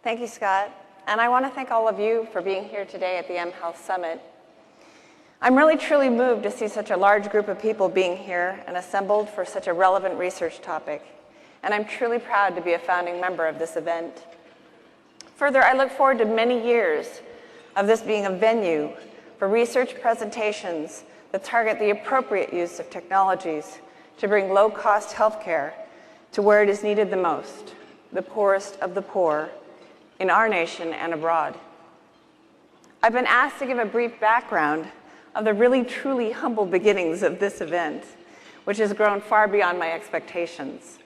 Thank you, Scott. And I want to thank all of you for being here today at the mHealth Summit. I'm really truly moved to see such a large group of people being here and assembled for such a relevant research topic. And I'm truly proud to be a founding member of this event. Further, I look forward to many years of this being a venue for research presentations that target the appropriate use of technologies to bring low-cost healthcare to where it is needed the most, the poorest of the poor, in our nation and abroad. I've been asked to give a brief background of the really truly humble beginnings of this event, which has grown far beyond my expectations.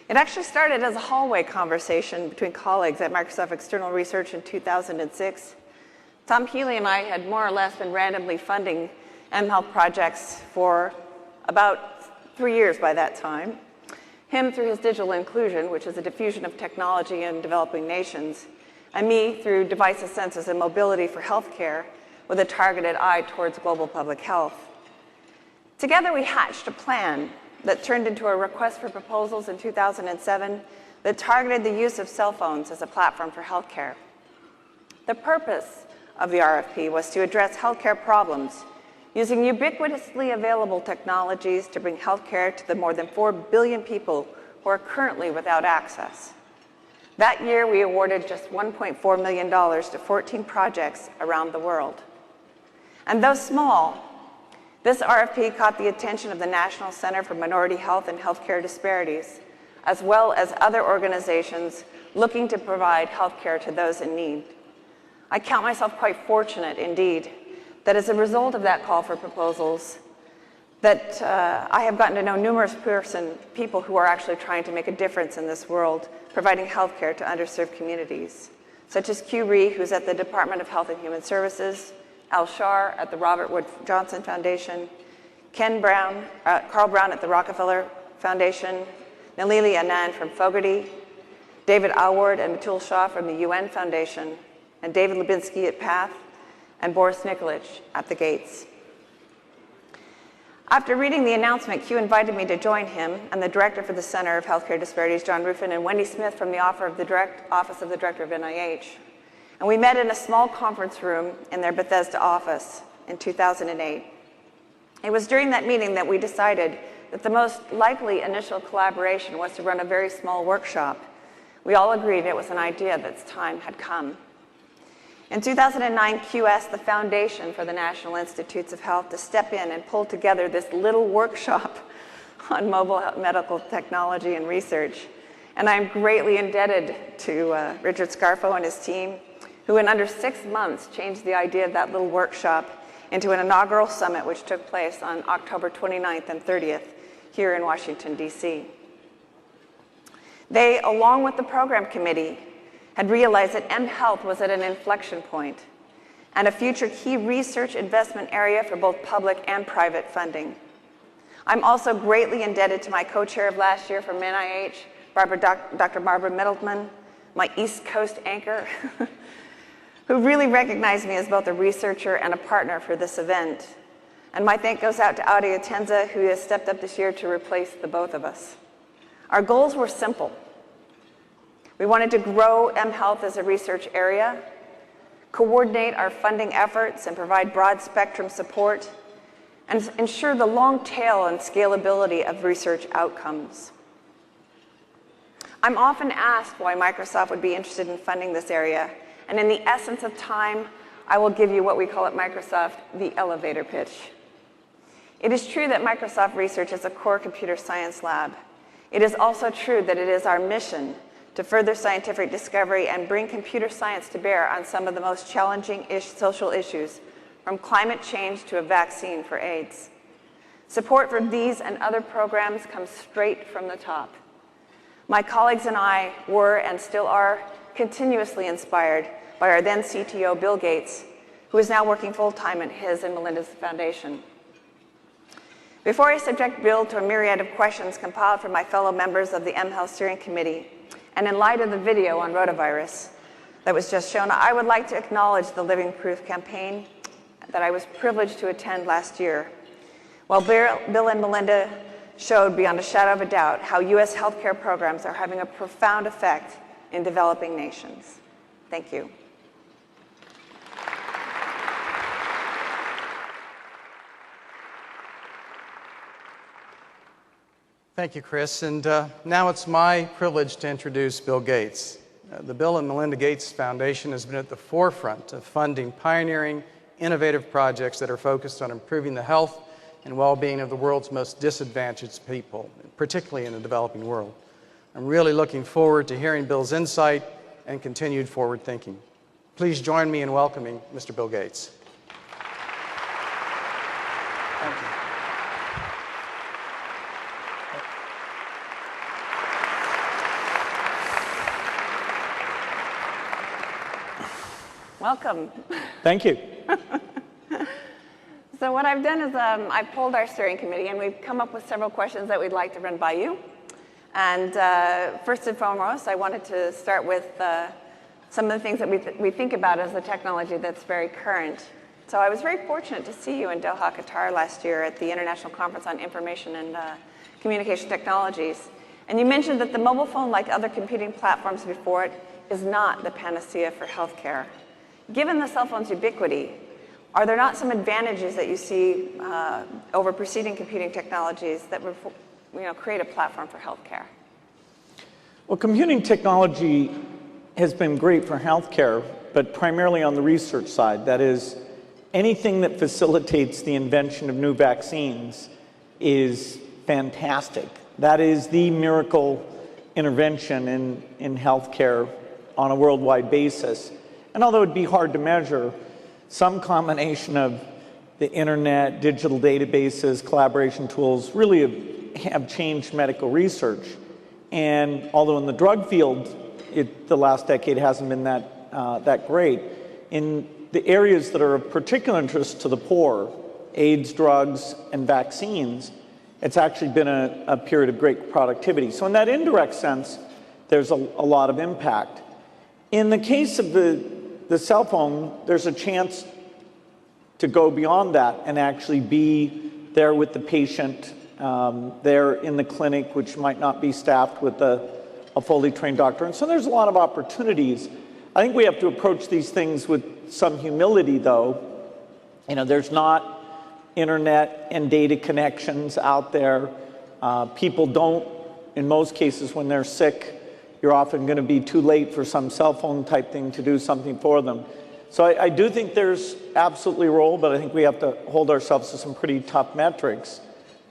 It actually started as a hallway conversation between colleagues at Microsoft External Research in 2006. Tom Healy and I had more or less been randomly funding mHealth projects for about 3 years by that time. Him through his digital inclusion, which is a diffusion of technology in developing nations, and me through devices, sensors, and mobility for healthcare with a targeted eye towards global public health. Together we hatched a plan that turned into a request for proposals in 2007 that targeted the use of cell phones as a platform for healthcare. The purpose of the RFP was to address healthcare problems using ubiquitously available technologies to bring healthcare to the more than 4 billion people who are currently without access. That year, we awarded just $1.4 million to 14 projects around the world. And though small, this RFP caught the attention of the National Center for Minority Health and Healthcare Disparities, as well as other organizations looking to provide healthcare to those in need. I count myself quite fortunate indeed that as a result of that call for proposals, that I have gotten to know numerous people who are actually trying to make a difference in this world, providing healthcare to underserved communities, such as Q Ree, who's at the Department of Health and Human Services, Al Shar at the Robert Wood Johnson Foundation, Carl Brown at the Rockefeller Foundation, Nalili Anand from Fogarty, David Alward and Matul Shah from the UN Foundation, and David Lubinsky at PATH, and Boris Nikolic at the Gates. After reading the announcement, Q invited me to join him and the director for the Center of Healthcare Disparities, John Ruffin, and Wendy Smith from the Office of the Director of NIH. And we met in a small conference room in their Bethesda office in 2008. It was during that meeting that we decided that the most likely initial collaboration was to run a very small workshop. We all agreed it was an idea that its time had come. In 2009, Q asked the Foundation for the National Institutes of Health to step in and pull together this little workshop on mobile medical technology and research. And I'm greatly indebted to Richard Scarfo and his team, who in under 6 months changed the idea of that little workshop into an inaugural summit which took place on October 29th and 30th here in Washington, D.C. They, along with the program committee, had realized that mHealth was at an inflection point and a future key research investment area for both public and private funding. I'm also greatly indebted to my co-chair of last year from NIH, Dr. Barbara Middleman, my East Coast anchor, who really recognized me as both a researcher and a partner for this event. And my thank goes out to Audi Atenza, who has stepped up this year to replace the both of us. Our goals were simple. We wanted to grow mHealth as a research area, coordinate our funding efforts and provide broad spectrum support, and ensure the long tail and scalability of research outcomes. I'm often asked why Microsoft would be interested in funding this area, and in the essence of time, I will give you what we call at Microsoft the elevator pitch. It is true that Microsoft Research is a core computer science lab. It is also true that it is our mission to further scientific discovery and bring computer science to bear on some of the most challenging social issues, from climate change to a vaccine for AIDS. Support for these and other programs comes straight from the top. My colleagues and I were and still are continuously inspired by our then CTO, Bill Gates, who is now working full-time at his and Melinda's foundation. Before I subject Bill to a myriad of questions compiled from my fellow members of the mHealth Steering Committee, and in light of the video on rotavirus that was just shown, I would like to acknowledge the Living Proof campaign that I was privileged to attend last year. While Bill and Melinda showed beyond a shadow of a doubt how U.S. healthcare programs are having a profound effect in developing nations. Thank you. Thank you, Chris. And now it's my privilege to introduce Bill Gates. The Bill and Melinda Gates Foundation has been at the forefront of funding pioneering, innovative projects that are focused on improving the health and well-being of the world's most disadvantaged people, particularly in the developing world. I'm really looking forward to hearing Bill's insight and continued forward thinking. Please join me in welcoming Mr. Bill Gates. Thank you. Welcome. Thank you. So what I've done is I've polled our steering committee, and we've come up with several questions that we'd like to run by you. And first and foremost, I wanted to start with some of the things that we think about as the technology that's very current. So I was very fortunate to see you in Doha, Qatar last year at the International Conference on Information and Communication Technologies. And you mentioned that the mobile phone, like other computing platforms before it, is not the panacea for healthcare. Given the cell phone's ubiquity, are there not some advantages that you see over preceding computing technologies that would create a platform for healthcare? Well, computing technology has been great for healthcare, but primarily on the research side. That is, anything that facilitates the invention of new vaccines is fantastic. That is the miracle intervention in healthcare on a worldwide basis. And although it'd be hard to measure, some combination of the internet, digital databases, collaboration tools really have changed medical research. And although in the drug field, the last decade hasn't been that great, in the areas that are of particular interest to the poor, AIDS, drugs, and vaccines, it's actually been a period of great productivity. So in that indirect sense, there's a lot of impact. In the case of the cell phone, there's a chance to go beyond that and actually be there with the patient, there in the clinic, which might not be staffed with a fully trained doctor. And so there's a lot of opportunities. I think we have to approach these things with some humility, though. There's not internet and data connections out there. People don't, in most cases, when they're sick, you're often going to be too late for some cell phone type thing to do something for them. So I do think there's absolutely a role, but I think we have to hold ourselves to some pretty tough metrics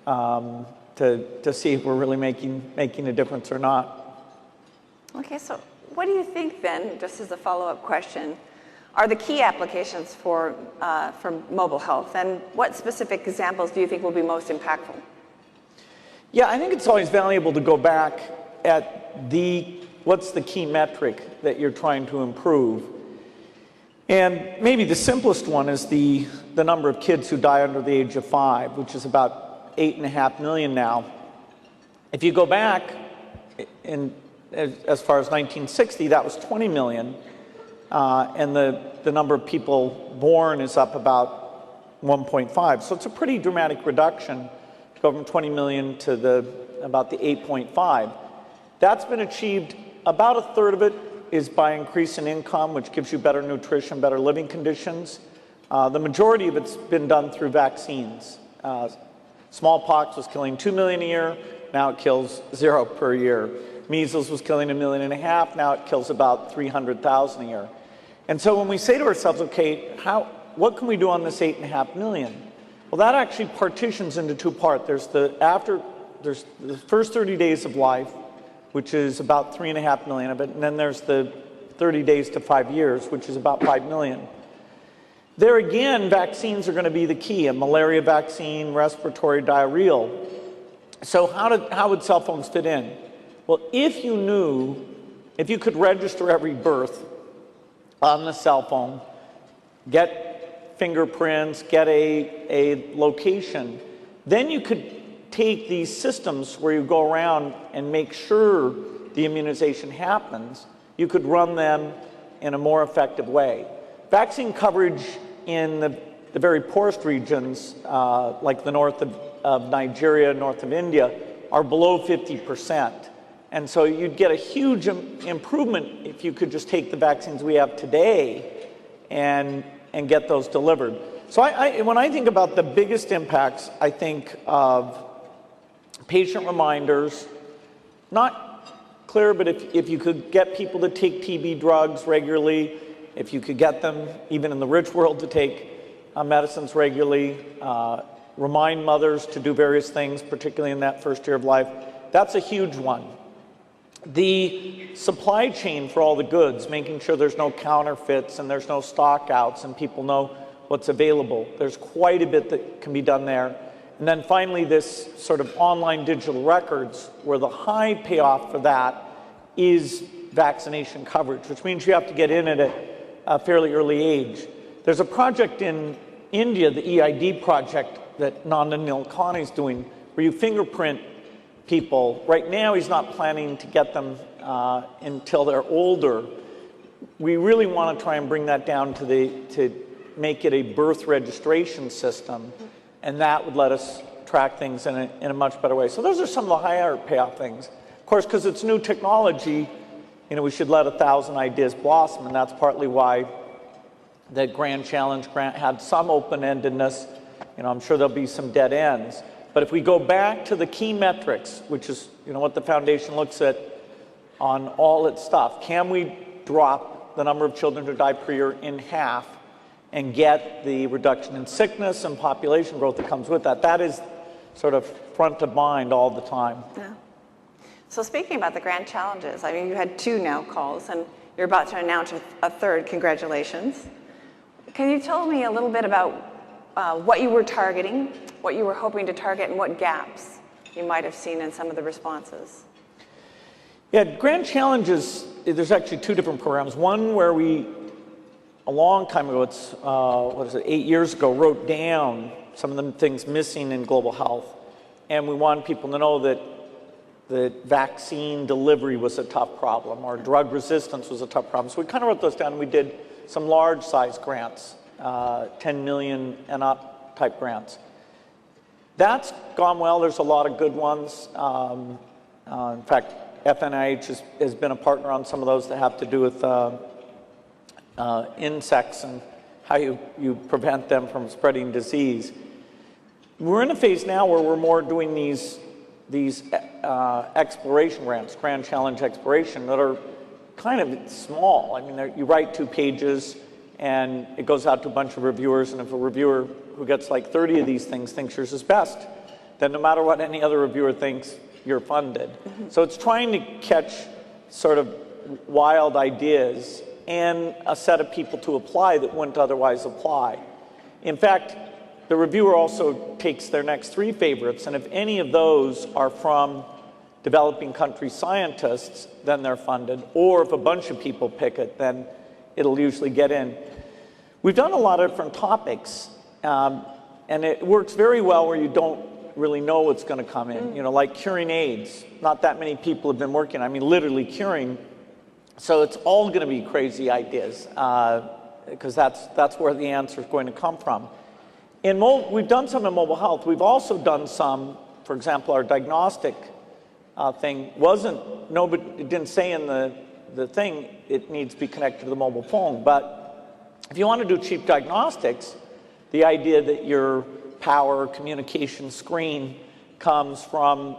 to see if we're really making a difference or not. Okay, so what do you think then, just as a follow-up question, are the key applications for mobile health, and what specific examples do you think will be most impactful? Yeah, I think it's always valuable to go back at what's the key metric that you're trying to improve. And maybe the simplest one is the number of kids who die under the age of 5, which is about 8.5 million now. If you go back as far as 1960, that was 20 million. And the number of people born is up about 1.5. So it's a pretty dramatic reduction to go from 20 million to about the 8.5. That's been achieved, about a third of it is by increasing income, which gives you better nutrition, better living conditions. The majority of it's been done through vaccines. Smallpox was killing 2 million a year, now it kills 0 per year. Measles was killing 1.5 million, now it kills about 300,000 a year. And so when we say to ourselves, okay, what can we do on this 8.5 million? Well, that actually partitions into two parts. There's the first 30 days of life, which is about 3.5 million of it, and then there's the 30 days to 5 years, which is about 5 million. There again, vaccines are going to be the key, a malaria vaccine, respiratory, diarrheal. So how would cell phones fit in? Well, if you could register every birth on the cell phone, get fingerprints, get a location, then you could take these systems where you go around and make sure the immunization happens, you could run them in a more effective way. Vaccine coverage in the very poorest regions, like the north of Nigeria, north of India, are below 50%. And so you'd get a huge improvement if you could just take the vaccines we have today and get those delivered. So when I think about the biggest impacts, I think of patient reminders, not clear, but if you could get people to take TB drugs regularly, if you could get them, even in the rich world, to take medicines regularly, remind mothers to do various things, particularly in that first year of life, that's a huge one. The supply chain for all the goods, making sure there's no counterfeits and there's no stockouts and people know what's available. There's quite a bit that can be done there. And then finally, this sort of online digital records, where the high payoff for that is vaccination coverage, which means you have to get in at a fairly early age. There's a project in India, the EID project, that Nandan Nilekani is doing, where you fingerprint people. Right now, he's not planning to get them until they're older. We really want to try and bring that down to make it a birth registration system, and that would let us track things in a much better way. So those are some of the higher payoff things. Of course, because it's new technology, we should let 1,000 ideas blossom, and that's partly why the Grand Challenge grant had some open-endedness. I'm sure there'll be some dead ends. But if we go back to the key metrics, which is what the foundation looks at on all its stuff, can we drop the number of children who die per year in half and get the reduction in sickness and population growth that comes with that? That is sort of front of mind all the time. Yeah. So speaking about the grand challenges, I mean, you had 2 now calls, and you're about to announce a 3rd. Congratulations. Can you tell me a little bit about what you were targeting, what you were hoping to target, and what gaps you might have seen in some of the responses? Yeah, Grand Challenges, there's actually 2 different programs. One where we, a long time ago, it's, 8 years ago, wrote down some of the things missing in global health. And we wanted people to know that vaccine delivery was a tough problem, or drug resistance was a tough problem. So we kind of wrote those down, and we did some large size grants, 10 million and up type grants. That's gone well. There's a lot of good ones. In fact, FNIH has been a partner on some of those that have to do with insects and how you prevent them from spreading disease. We're in a phase now where we're more doing these exploration grants, Grand Challenge exploration, that are kind of small. I mean, you write 2 pages and it goes out to a bunch of reviewers, and if a reviewer who gets like 30 of these things thinks yours is best, then no matter what any other reviewer thinks, you're funded. So it's trying to catch sort of wild ideas and a set of people to apply that wouldn't otherwise apply. In fact, the reviewer also takes their next 3 favorites, and if any of those are from developing country scientists, then they're funded, or if a bunch of people pick it, then it'll usually get in. We've done a lot of different topics, and it works very well where you don't really know what's going to come in. Like curing AIDS. Not that many people have been working, literally curing. So it's all going to be crazy ideas, because that's where the answer is going to come from. We've done some in mobile health. We've also done some, for example, our diagnostic thing it didn't say in the thing it needs to be connected to the mobile phone. But if you want to do cheap diagnostics, the idea that your power communication screen comes from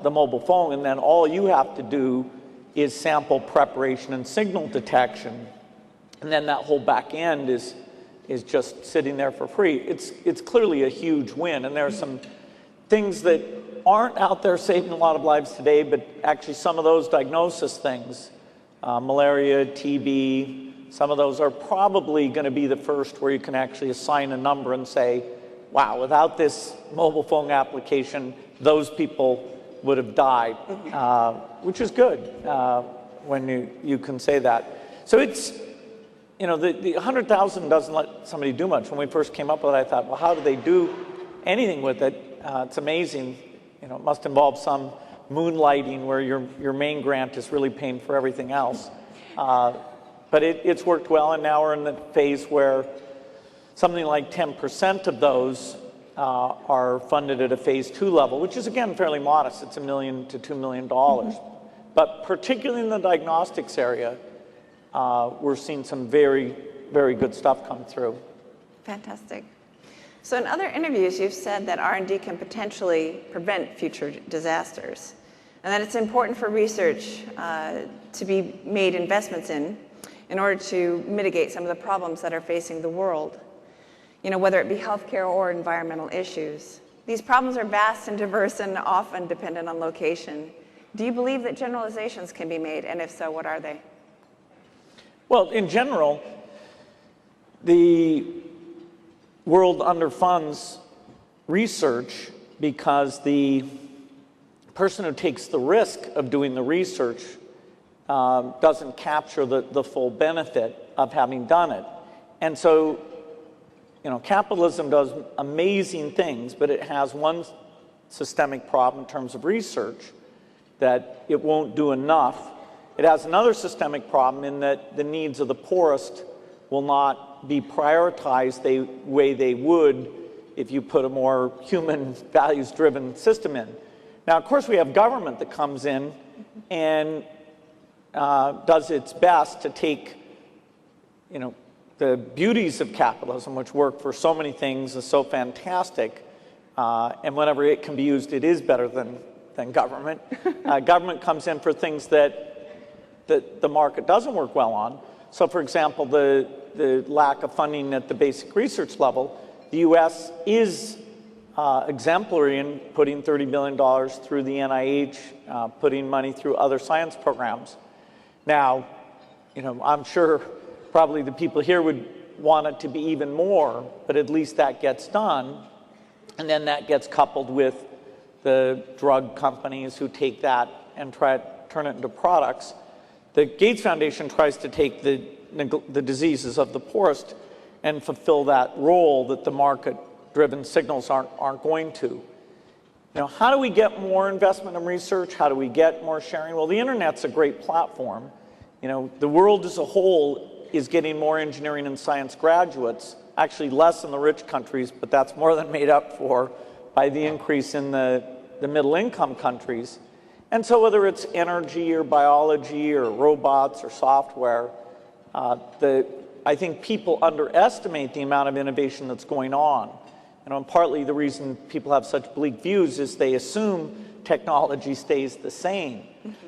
the mobile phone, and then all you have to do is sample preparation and signal detection, and then that whole back end is just sitting there for free. It's clearly a huge win, and there are some things that aren't out there saving a lot of lives today, but actually some of those diagnosis things, malaria, TB, some of those are probably going to be the first where you can actually assign a number and say, wow, without this mobile phone application, those people would have died, which is good when you can say that. So it's, the 100,000 doesn't let somebody do much. When we first came up with it, I thought, well, how do they do anything with it? It's amazing. It must involve some moonlighting where your main grant is really paying for everything else. But it's worked well, and now we're in the phase where something like 10% of those are funded at a phase 2 level, which is, again, fairly modest. It's $1 million to $2 million. But particularly in the diagnostics area, we're seeing some very, very good stuff come through. Fantastic. So in other interviews, you've said that R&D can potentially prevent future disasters, and that it's important for research to be made investments in order to mitigate some of the problems that are facing the world, whether it be healthcare or environmental issues. These problems are vast and diverse and often dependent on location. Do you believe that generalizations can be made, and if so, what are they? Well, in general, the world underfunds research because the person who takes the risk of doing the research doesn't capture the full benefit of having done it. And so, capitalism does amazing things, but it has one systemic problem in terms of research, that it won't do enough. It has another systemic problem in that the needs of the poorest will not be prioritized the way they would if you put a more human, values-driven system in. Now, of course, we have government that comes in and does its best to take, the beauties of capitalism, which work for so many things, is so fantastic, and whenever it can be used, it is better than government. Government comes in for things that the market doesn't work well on. So, for example, the lack of funding at the basic research level, the U.S. is exemplary in putting $30 billion through the NIH, putting money through other science programs. Now, I'm sure probably the people here would want it to be even more, but at least that gets done. And then that gets coupled with the drug companies who take that and try to turn it into products. The Gates Foundation tries to take the diseases of the poorest and fulfill that role that the market-driven signals aren't going to. How do we get more investment in research? How do we get more sharing? Well, the internet's a great platform. The world as a whole is getting more engineering and science graduates, actually less in the rich countries, but that's more than made up for by the increase in the middle-income countries. And so whether it's energy or biology or robots or software, I think people underestimate the amount of innovation that's going on. And partly the reason people have such bleak views is they assume technology stays the same.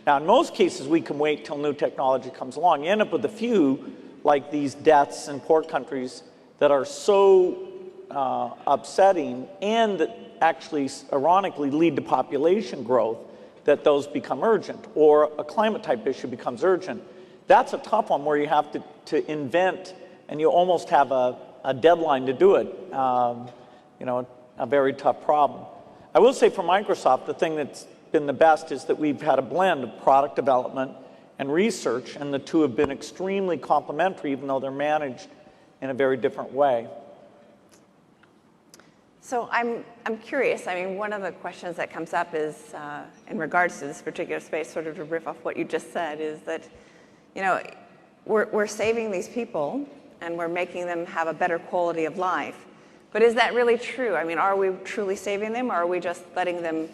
Now, in most cases, we can wait till new technology comes along. You end up with a few, like these deaths in poor countries, that are so upsetting and that actually, ironically, lead to population growth, that those become urgent, or a climate type issue becomes urgent. That's a tough one where you have to invent, and you almost have a deadline to do it. A very tough problem. I will say for Microsoft, the thing that's been the best is that we've had a blend of product development and research, and the two have been extremely complementary, even though they're managed in a very different way. So I'm curious. One of the questions that comes up is, in regards to this particular space, sort of to riff off what you just said, is that, we're saving these people and we're making them have a better quality of life. But is that really true? Are we truly saving them, or are we just letting them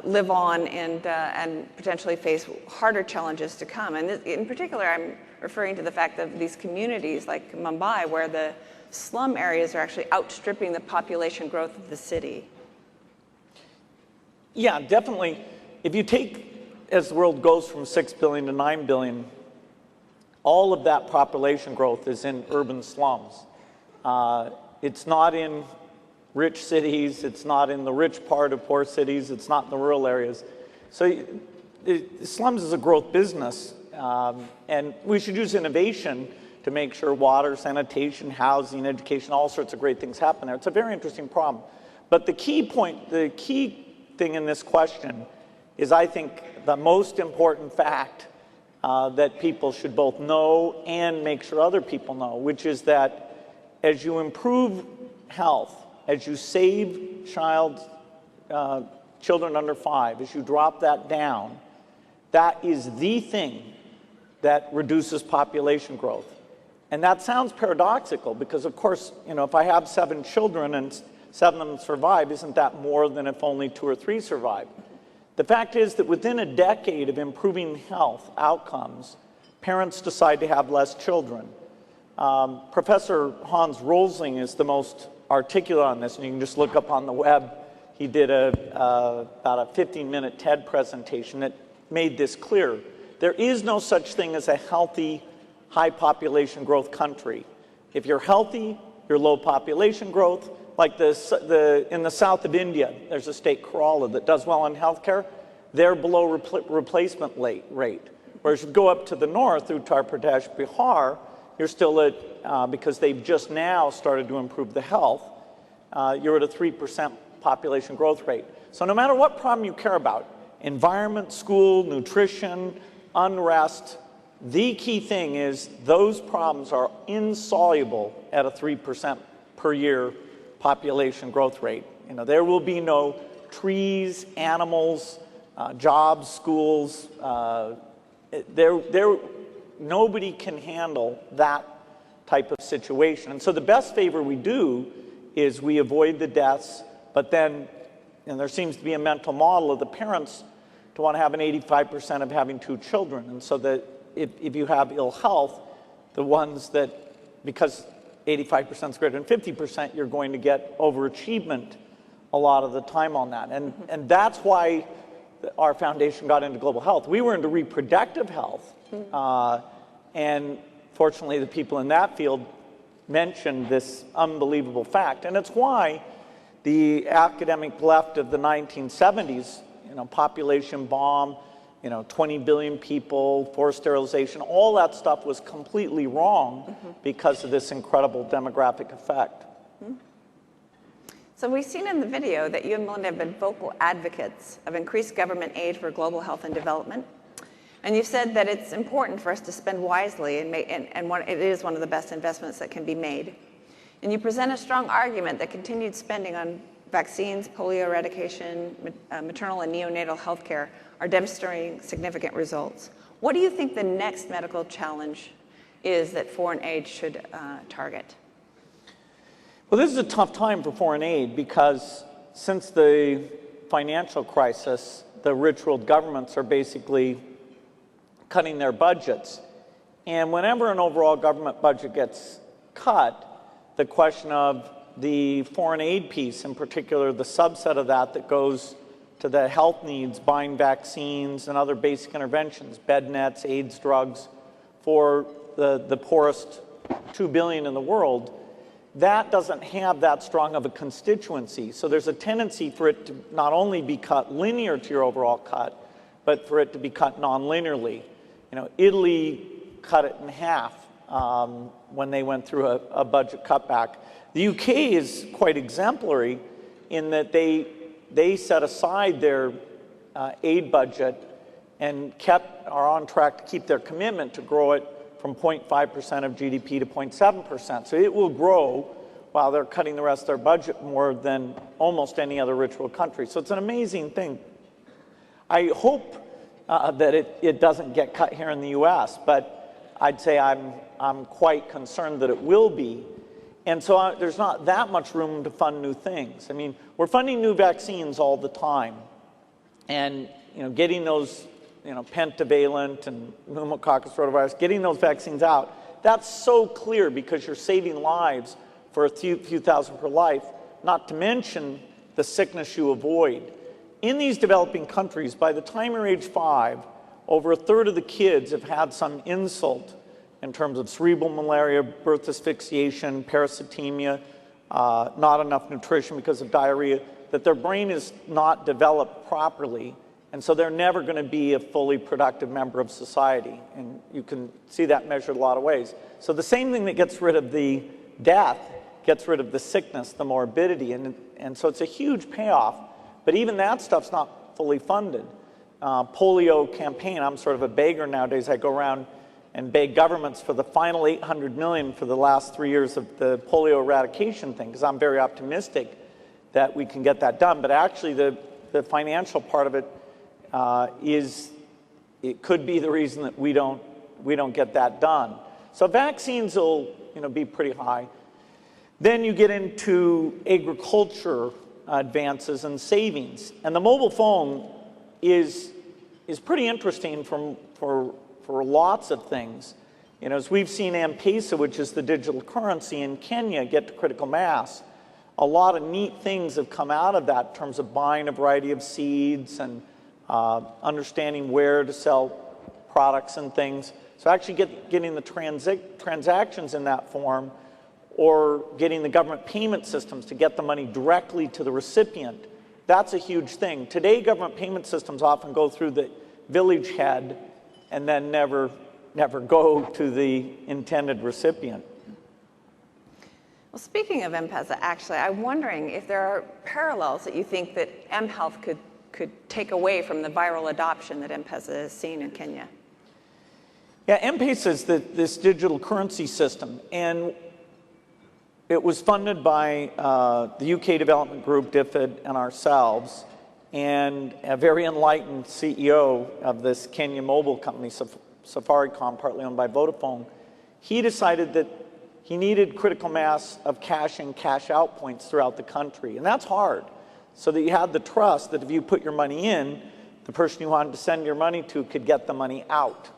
live on and potentially face harder challenges to come? And in particular, I'm referring to the fact that these communities like Mumbai, where the slum areas are actually outstripping the population growth of the city. Yeah, definitely. If you take, as the world goes from 6 billion to 9 billion, all of that population growth is in urban slums. It's not in rich cities, it's not in the rich part of poor cities, it's not in the rural areas. So slums is a growth business, and we should use innovation to make sure water, sanitation, housing, education, all sorts of great things happen there. It's a very interesting problem. But the key thing in this question is, I think, the most important fact that people should both know and make sure other people know, which is that as you improve health, as you save children under 5, as you drop that down, that is the thing that reduces population growth. And that sounds paradoxical because, of course, if I have 7 children and 7 of them survive, isn't that more than if only 2 or 3 survive? The fact is that within a decade of improving health outcomes, parents decide to have less children. Professor Hans Rosling is the most articulate on this, and you can just look up on the web. He did about a 15-minute TED presentation that made this clear. There is no such thing as a healthy, high population growth country. If you're healthy, you're low population growth. Like in the south of India, there's a state, Kerala, that does well in healthcare. They're below replacement rate. Whereas you go up to the north, Uttar Pradesh, Bihar, you're still at, because they've just now started to improve the health, you're at a 3% population growth rate. So no matter what problem you care about, environment, school, nutrition, unrest, the key thing is those problems are insoluble at a 3% per year population growth rate. You know, there will be no trees, animals, jobs, schools. Nobody can handle that type of situation. And so the best favor we do is we avoid the deaths, but then, and there seems to be a mental model of the parents to want to have an 85% of having 2 children. And so that if you have ill health, the ones that, because 85% is greater than 50%, you're going to get overachievement a lot of the time on that. And that's why our foundation got into global health. We were into reproductive health. And fortunately, the people in that field mentioned this unbelievable fact. And it's why the academic left of the 1970s, you know, population bomb, you know, 20 billion people, forced sterilization, all that stuff was completely wrong because of this incredible demographic effect. So we've seen in the video that you and Melinda have been vocal advocates of increased government aid for global health and development. And you've said that it's important for us to spend wisely, and it is one of the best investments that can be made. And you present a strong argument that continued spending on vaccines, polio eradication, maternal and neonatal health care are demonstrating significant results. What do you think the next medical challenge is that foreign aid should target? Well, this is a tough time for foreign aid because since the financial crisis, the rich world governments are basically cutting their budgets. And whenever an overall government budget gets cut, the question of the foreign aid piece, in particular the subset of that goes to the health needs, buying vaccines and other basic interventions, bed nets, AIDS drugs, for the poorest 2 billion in the world, that doesn't have that strong of a constituency. So there's a tendency for it to not only be cut linear to your overall cut, but for it to be cut non-linearly. You know, Italy cut it in half when they went through a budget cutback. The UK is quite exemplary in that they set aside their aid budget and are on track to keep their commitment to grow it from 0.5% of GDP to 0.7%. So it will grow while they're cutting the rest of their budget more than almost any other rich world country. So it's an amazing thing. I hope that it doesn't get cut here in the US, but I'd say I'm quite concerned that it will be. And so there's not that much room to fund new things. I mean, we're funding new vaccines all the time. And, you know, getting those, you know, pentavalent and pneumococcus rotavirus, getting those vaccines out, that's so clear because you're saving lives for a few thousand per life, not to mention the sickness you avoid. In these developing countries, by the time you're age 5, over a third of the kids have had some insult in terms of cerebral malaria, birth asphyxiation, parasitemia, not enough nutrition because of diarrhea, that their brain is not developed properly. And so they're never going to be a fully productive member of society. And you can see that measured a lot of ways. So the same thing that gets rid of the death gets rid of the sickness, the morbidity. And so it's a huge payoff. But even that stuff's not fully funded. Polio campaign, I'm sort of a beggar nowadays. I go around and beg governments for the final 800 million for the last 3 years of the polio eradication thing, because I'm very optimistic that we can get that done. But actually the financial part of it it could be the reason that we don't get that done. So vaccines will, you know, be pretty high. Then you get into agriculture advances and savings. And the mobile phone is pretty interesting for lots of things. You know, as we've seen M-Pesa, which is the digital currency in Kenya, get to critical mass, a lot of neat things have come out of that in terms of buying a variety of seeds and understanding where to sell products and things. So actually getting the transactions in that form, or getting the government payment systems to get the money directly to the recipient, that's a huge thing. Today, government payment systems often go through the village head and then never go to the intended recipient. Well, speaking of M-Pesa, actually, I'm wondering if there are parallels that you think that mHealth could take away from the viral adoption that M-Pesa has seen in Kenya. Yeah, M-Pesa is this digital currency system, and it was funded by the UK Development Group, DFID, and ourselves, and a very enlightened CEO of this Kenya mobile company, Safaricom, partly owned by Vodafone. He decided that he needed critical mass of cash in, cash out points throughout the country, and that's hard, so that you had the trust that if you put your money in, the person you wanted to send your money to could get the money out.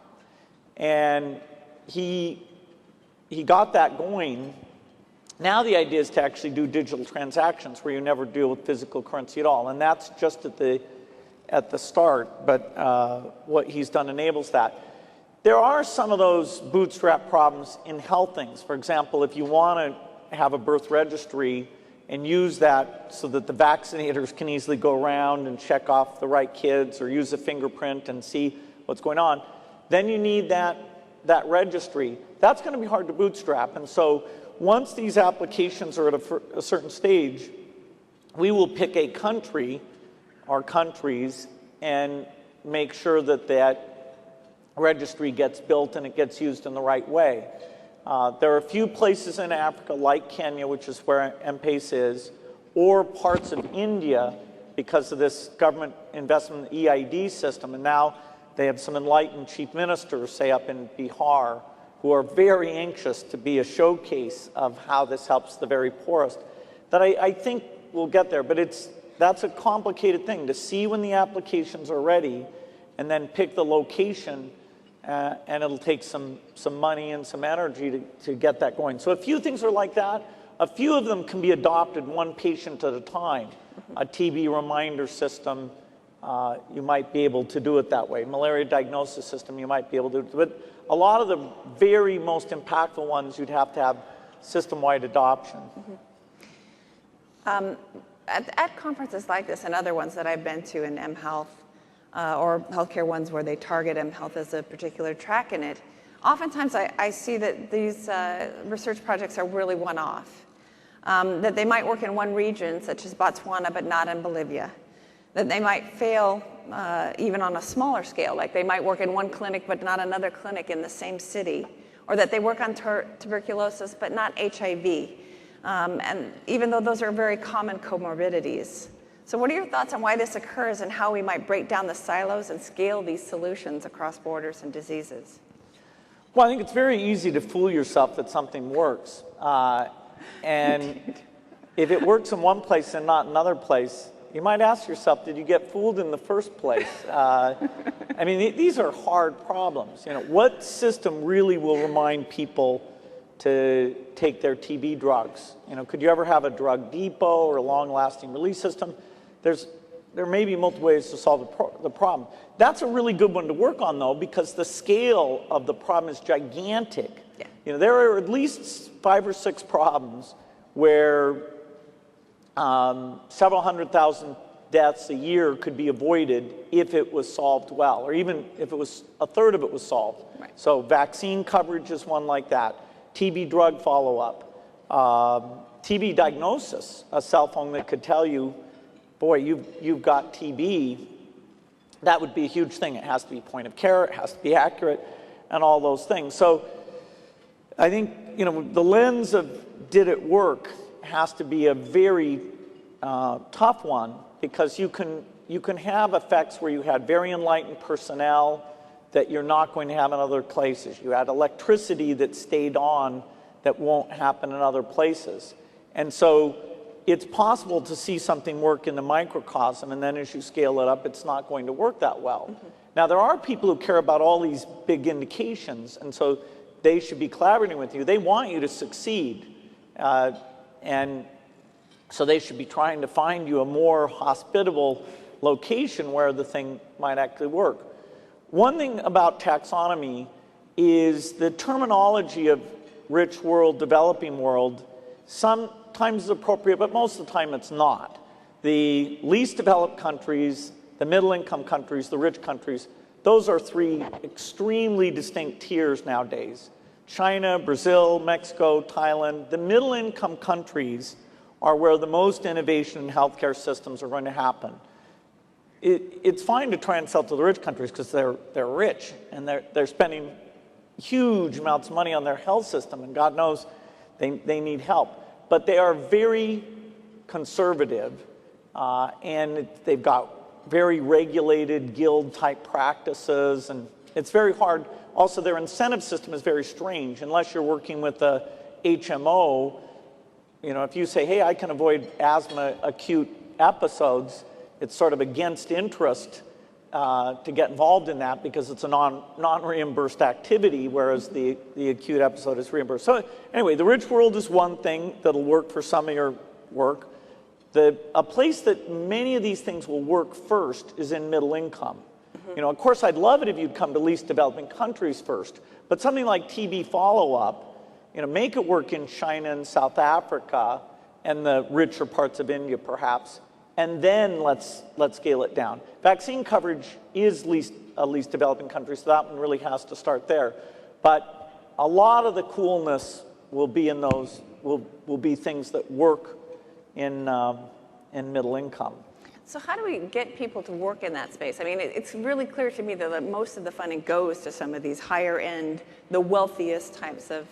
And he got that going. Now the idea is to actually do digital transactions where you never deal with physical currency at all, and that's just at the start, but what he's done enables that. There are some of those bootstrap problems in health things. For example, if you want to have a birth registry and use that so that the vaccinators can easily go around and check off the right kids, or use a fingerprint and see what's going on, then you need that registry. That's going to be hard to bootstrap. And so once these applications are at a certain stage, we will pick a country or countries and make sure that that registry gets built and it gets used in the right way. There are a few places in Africa, like Kenya, which is where M-Pesa is, or parts of India, because of this government investment in the EID system. And now they have some enlightened chief ministers, say up in Bihar, who are very anxious to be a showcase of how this helps the very poorest, that I think we'll get there. But that's a complicated thing, to see when the applications are ready and then pick the location, and it'll take some money and some energy to get that going. So a few things are like that. A few of them can be adopted one patient at a time. A TB reminder system, you might be able to do it that way. Malaria diagnosis system, you might be able to do it. But a lot of the very most impactful ones, you'd have to have system-wide adoption. At conferences like this and other ones that I've been to in mHealth, or healthcare ones where they target mHealth as a particular track in it, oftentimes I see that these research projects are really one-off. That they might work in one region, such as Botswana, but not in Bolivia. That they might fail even on a smaller scale, like they might work in one clinic but not another clinic in the same city, or that they work on tuberculosis but not HIV, and even though those are very common comorbidities. So what are your thoughts on why this occurs and how we might break down the silos and scale these solutions across borders and diseases? Well, I think it's very easy to fool yourself that something works. And if it works in one place and not another place, you might ask yourself, did you get fooled in the first place? I mean, these are hard problems. You know, what system really will remind people to take their TB drugs? You know, could you ever have a drug depot or a long-lasting release system? There may be multiple ways to solve the problem. That's a really good one to work on, though, because the scale of the problem is gigantic. Yeah. You know, there are at least 5 or 6 problems where several 100,000 deaths a year could be avoided if it was solved well, or even if it was a third of it was solved. Right. So vaccine coverage is one like that. TB drug follow-up. TB diagnosis, a cell phone that could tell you, boy, you've got TB. That would be a huge thing. It has to be point of care, it has to be accurate, and all those things. So I think, you know, the lens of did it work has to be a very tough one, because you can have effects where you had very enlightened personnel that you're not going to have in other places. You had electricity that stayed on that won't happen in other places. And so it's possible to see something work in the microcosm, and then as you scale it up, it's not going to work that well. Now, there are people who care about all these big indications, and so they should be collaborating with you. They want you to succeed, and so they should be trying to find you a more hospitable location where the thing might actually work. One thing about taxonomy is the terminology of rich world, developing world, sometimes is appropriate, but most of the time it's not. The least developed countries, the middle income countries, the rich countries, those are three extremely distinct tiers nowadays. China, Brazil, Mexico, Thailand. The middle income countries are where the most innovation in healthcare systems are going to happen. It's fine to try and sell to the rich countries because they're rich and they're spending huge amounts of money on their health system, and God knows they need help. But they are very conservative, and they've got very regulated guild-type practices, and it's very hard. Also, their incentive system is very strange. Unless you're working with a HMO, you know, if you say, hey, I can avoid asthma acute episodes, it's sort of against interest to get involved in that because it's a non-reimbursed activity, whereas the acute episode is reimbursed. So anyway, the rich world is one thing that'll work for some of your work. A place that many of these things will work first is in middle income. You know, of course, I'd love it if you'd come to least developing countries first, but something like TB follow-up, you know, make it work in China and South Africa and the richer parts of India, perhaps, and then let's scale it down. Vaccine coverage is least developing countries, so that one really has to start there. But a lot of the coolness will be in those, will be things that work in middle income. So how do we get people to work in that space? I mean, it's really clear to me that most of the funding goes to some of these higher end, the wealthiest types of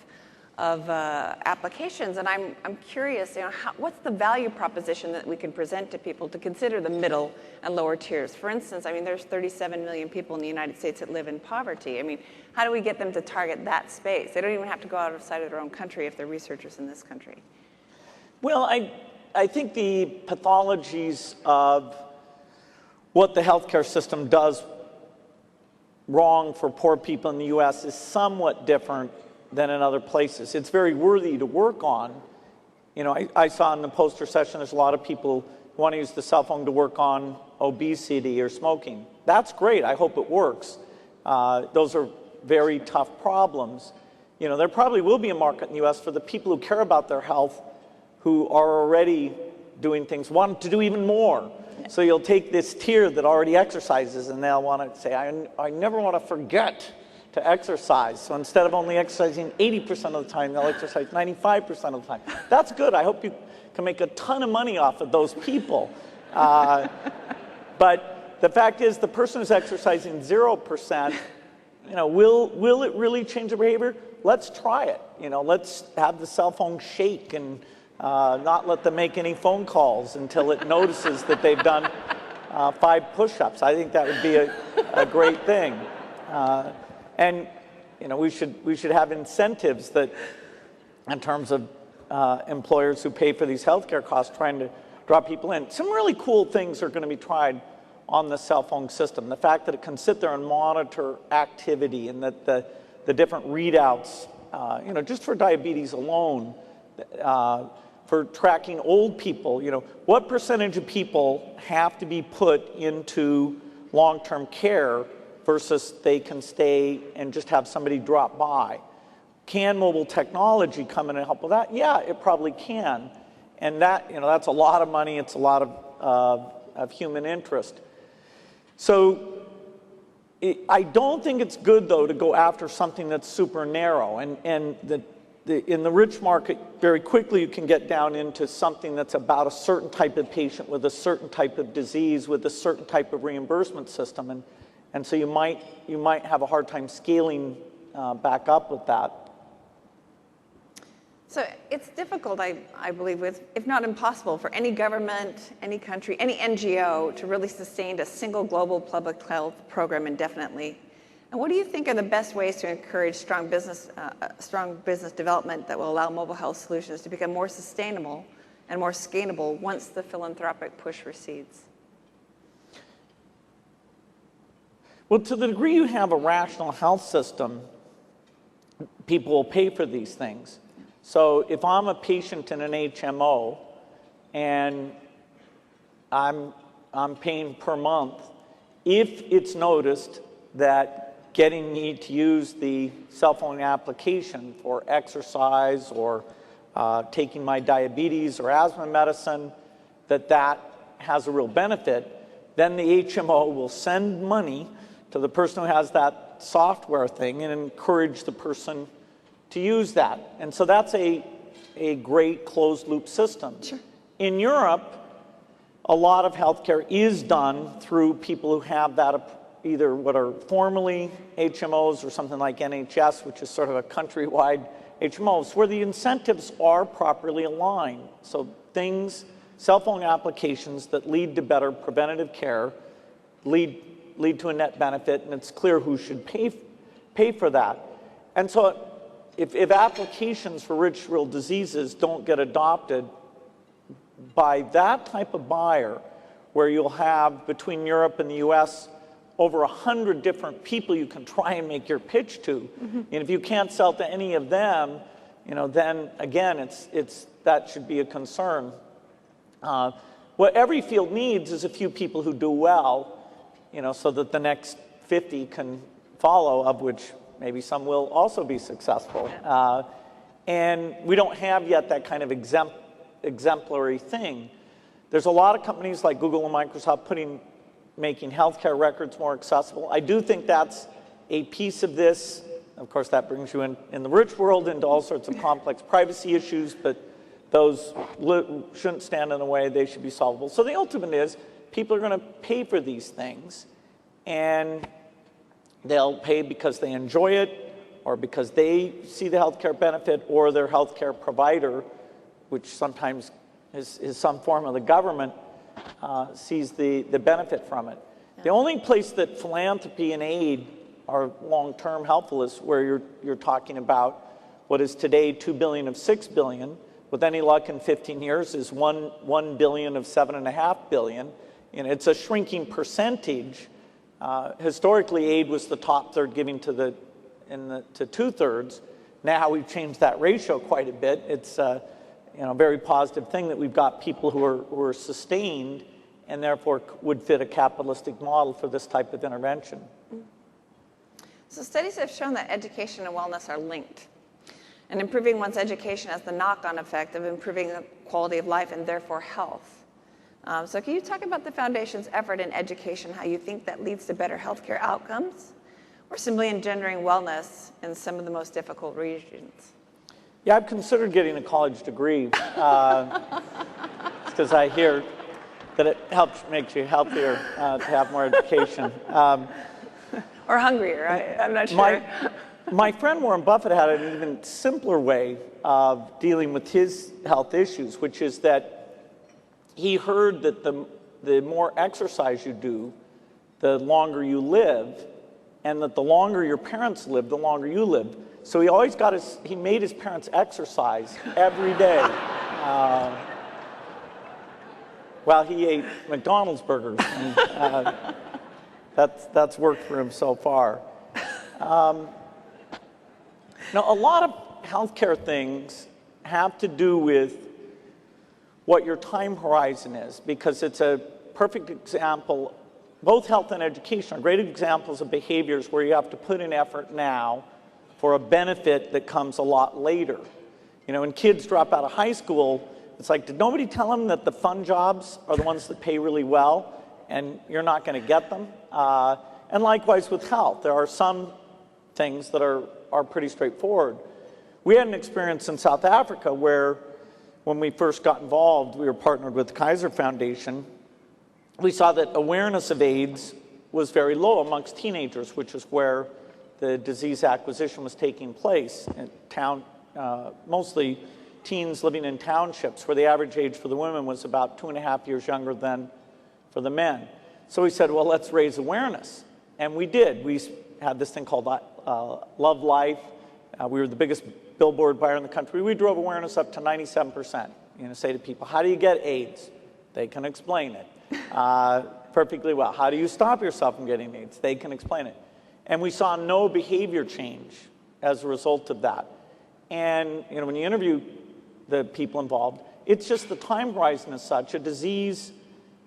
applications, and I'm curious, you know, what's the value proposition that we can present to people to consider the middle and lower tiers? For instance, I mean, there's 37 million people in the United States that live in poverty. I mean, how do we get them to target that space? They don't even have to go outside of their own country if they're researchers in this country. Well, I think the pathologies of what the healthcare system does wrong for poor people in the U.S. is somewhat different than in other places. It's very worthy to work on. You know, I saw in the poster session there's a lot of people who want to use the cell phone to work on obesity or smoking. That's great. I hope it works. Those are very tough problems. You know, there probably will be a market in the U.S. for the people who care about their health, who are already doing things, want to do even more. So you'll take this tier that already exercises, and they'll want to say, I never want to forget to exercise. So instead of only exercising 80% of the time, they'll exercise 95% of the time. That's good. I hope you can make a ton of money off of those people. But the fact is, the person who's exercising 0%, you know, will it really change their behavior? Let's try it. You know, let's have the cell phone shake and not let them make any phone calls until it notices that they've done 5 push-ups. I think that would be a great thing. And you know, we should have incentives that, in terms of employers who pay for these healthcare costs, trying to draw people in. Some really cool things are going to be tried on the cell phone system. The fact that it can sit there and monitor activity, and that the different readouts, you know, just for diabetes alone, for tracking old people, you know, what percentage of people have to be put into long-term care versus they can stay and just have somebody drop by. Can mobile technology come in and help with that? Yeah, it probably can. And that, you know, that's a lot of money. It's a lot of human interest. So I don't think it's good, though, to go after something that's super narrow. And in the rich market, very quickly you can get down into something that's about a certain type of patient with a certain type of disease with a certain type of reimbursement system. And so you might have a hard time scaling back up with that. So it's difficult, I believe, if not impossible, for any government, any country, any NGO to really sustain a single global public health program indefinitely. And what do you think are the best ways to encourage strong business development that will allow mobile health solutions to become more sustainable and more scalable once the philanthropic push recedes? Well, to the degree you have a rational health system, people will pay for these things. So if I'm a patient in an HMO and I'm paying per month, if it's noticed that getting me to use the cell phone application for exercise or taking my diabetes or asthma medicine, that has a real benefit, then the HMO will send money to the person who has that software thing and encourage the person to use that. And so that's a great closed loop system. Sure. In Europe, a lot of healthcare is done through people who have that, either what are formerly HMOs or something like NHS, which is sort of a countrywide HMOs, where the incentives are properly aligned. So things, cell phone applications that lead to better preventative care lead to a net benefit, and it's clear who should pay for that. And so if applications for real diseases don't get adopted by that type of buyer, where you'll have between Europe and the US over 100 different people you can try and make your pitch to, and if you can't sell to any of them, then again, that should be a concern. What every field needs is a few people who do well, so that the next 50 can follow, of which maybe some will also be successful. And we don't have yet that kind of exemplary thing. There's a lot of companies like Google and Microsoft making healthcare records more accessible. I do think that's a piece of this. Of course, that brings you in the rich world into all sorts of complex privacy issues, but those shouldn't stand in the way. They should be solvable. So the ultimate is people are going to pay for these things, and they'll pay because they enjoy it, or because they see the healthcare benefit, or their healthcare provider, which sometimes is some form of the government, sees the benefit from it. Yeah. The only place that philanthropy and aid are long-term helpful is where you're talking about what is today $2 billion of $6 billion. With any luck in 15 years is $1 billion of $7.5 billion. And it's a shrinking percentage. Historically, aid was the top third, giving to two-thirds. Now we've changed that ratio quite a bit. It's a very positive thing that we've got people who are sustained and therefore would fit a capitalistic model for this type of intervention. So studies have shown that education and wellness are linked. And improving one's education has the knock-on effect of improving the quality of life and therefore health. So can you talk about the Foundation's effort in education, how you think that leads to better healthcare outcomes, or simply engendering wellness in some of the most difficult regions? Yeah, I've considered getting a college degree because I hear that it makes you healthier to have more education. Or hungrier, I'm not sure. My friend Warren Buffett had an even simpler way of dealing with his health issues, which is that he heard that the more exercise you do, the longer you live, and that the longer your parents live, the longer you live. So he made his parents exercise every day while he ate McDonald's burgers. And, that's worked for him so far. Now, a lot of healthcare things have to do with what your time horizon is, because it's a perfect example. Both health and education are great examples of behaviors where you have to put in effort now for a benefit that comes a lot later. When kids drop out of high school, it's like, did nobody tell them that the fun jobs are the ones that pay really well, and you're not going to get them? And likewise with health, there are some things that are pretty straightforward. We had an experience in South Africa where, when we first got involved, we were partnered with the Kaiser Foundation. We saw that awareness of AIDS was very low amongst teenagers, which is where the disease acquisition was taking place in mostly teens living in townships, where the average age for the women was about 2.5 years younger than for the men. So we said, well, let's raise awareness. And we did. We had this thing called Love Life. We were the biggest billboard buyer in the country. We drove awareness up to 97%. say to people, how do you get AIDS? They can explain it perfectly well. How do you stop yourself from getting AIDS? They can explain it. And we saw no behavior change as a result of that. And when you interview the people involved, it's just the time horizon is such, a disease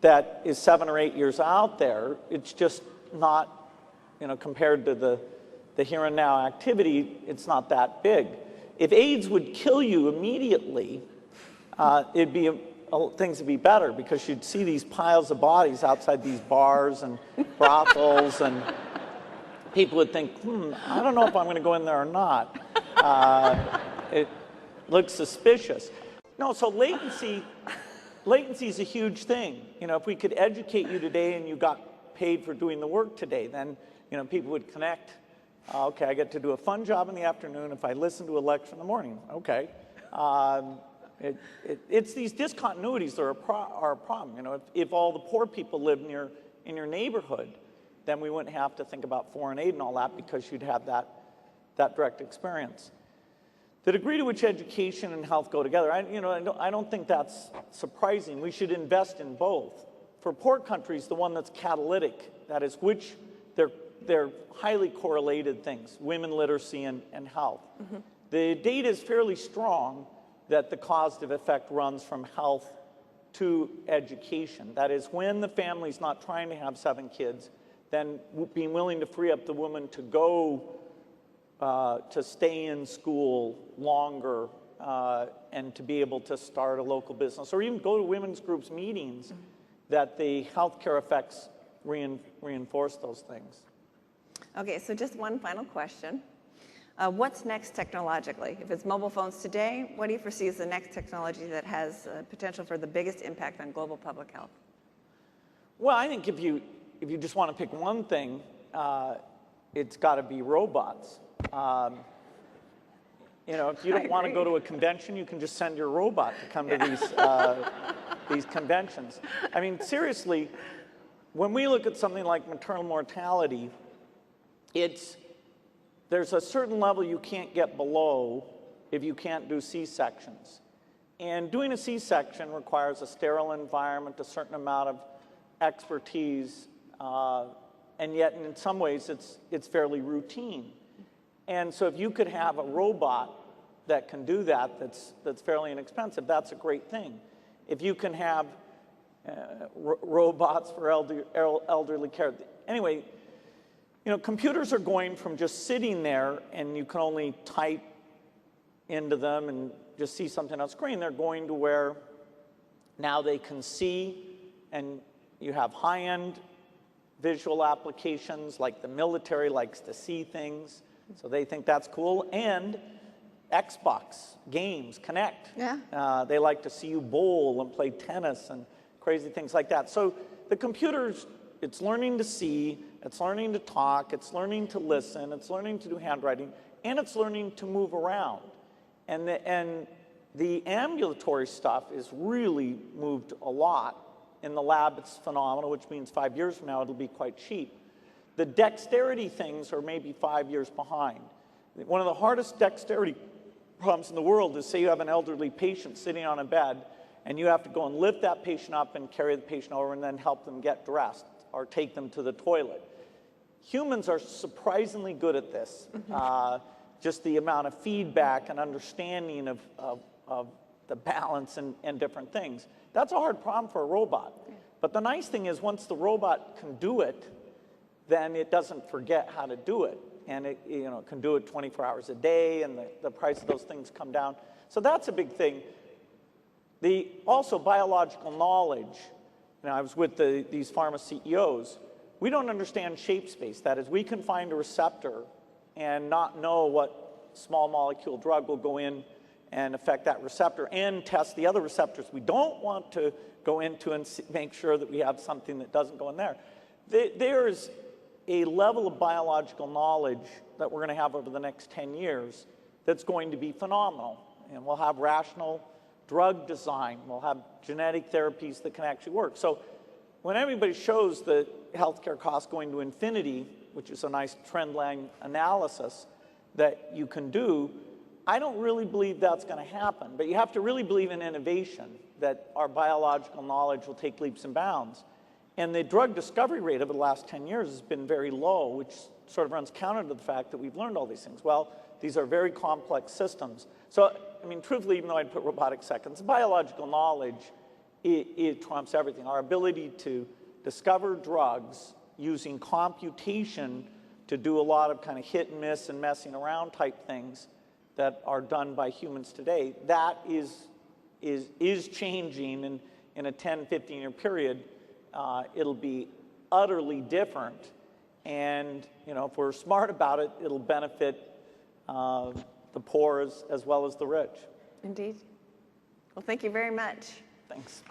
that is 7 or 8 years out there, it's just not, compared to the here and now activity, it's not that big. If AIDS would kill you immediately, things would be better, because you'd see these piles of bodies outside these bars and brothels, and people would think, I don't know if I'm going to go in there or not. It looks suspicious. No, so latency is a huge thing. If we could educate you today and you got paid for doing the work today, then people would connect. Okay, I get to do a fun job in the afternoon if I listen to a lecture in the morning. Okay. It's these discontinuities that are a problem. If all the poor people lived in your neighborhood, then we wouldn't have to think about foreign aid and all that, because you'd have that direct experience. The degree to which education and health go together, I don't think that's surprising. We should invest in both. For poor countries, the one that's catalytic, that is, which they're highly correlated things, women literacy and health. Mm-hmm. The data is fairly strong that the causative effect runs from health to education. That is, when the family's not trying to have 7 kids, then being willing to free up the woman to go to stay in school longer and to be able to start a local business, or even go to women's groups meetings, mm-hmm. that the healthcare effects reinforce those things. Okay, so just one final question. What's next technologically? If it's mobile phones today, what do you foresee as the next technology that has potential for the biggest impact on global public health? Well, I think if you just want to pick one thing, it's got to be robots. If you don't want to go to a convention, you can just send your robot to come to these conventions. I mean, seriously, when we look at something like maternal mortality, there's a certain level you can't get below if you can't do C-sections. And doing a C-section requires a sterile environment, a certain amount of expertise, and yet in some ways it's fairly routine. And so if you could have a robot that can do that, that's fairly inexpensive, that's a great thing. If you can have robots for elderly care. Anyway, computers are going from just sitting there and you can only type into them and just see something on screen. They're going to where now they can see, and you have high-end visual applications, like the military likes to see things, so they think that's cool. And Xbox games, Connect. Yeah. They like to see you bowl and play tennis and crazy things like that. So the computers, it's learning to see, it's learning to talk, it's learning to listen, it's learning to do handwriting, and it's learning to move around. And the ambulatory stuff is really moved a lot. In the lab, it's phenomenal, which means 5 years from now, it'll be quite cheap. The dexterity things are maybe 5 years behind. One of the hardest dexterity problems in the world is, say you have an elderly patient sitting on a bed, and you have to go and lift that patient up and carry the patient over and then help them get dressed or take them to the toilet. Humans are surprisingly good at this. Just the amount of feedback and understanding of the balance and different things. That's a hard problem for a robot. But the nice thing is, once the robot can do it, then it doesn't forget how to do it. And it can do it 24 hours a day, and the price of those things come down. So that's a big thing. Also, biological knowledge. I was with these pharma CEOs. We don't understand shape space. That is, we can find a receptor and not know what small molecule drug will go in and affect that receptor, and test the other receptors we don't want to go into and make sure that we have something that doesn't go in there. There's a level of biological knowledge that we're going to have over the next 10 years that's going to be phenomenal. And we'll have rational drug design. We'll have genetic therapies that can actually work. So when everybody shows the healthcare costs going to infinity, which is a nice trend line analysis that you can do, I don't really believe that's going to happen, but you have to really believe in innovation, that our biological knowledge will take leaps and bounds. And the drug discovery rate over the last 10 years has been very low, which sort of runs counter to the fact that we've learned all these things. Well, these are very complex systems. So, I mean, truthfully, even though I'd put robotics seconds, biological knowledge, it trumps everything. Our ability to discover drugs using computation to do a lot of kind of hit and miss and messing around type things that are done by humans today, that is changing, and in a 10, 15-year period, it'll be utterly different. And if we're smart about it, it'll benefit the poor as well as the rich. Indeed. Well, thank you very much. Thanks.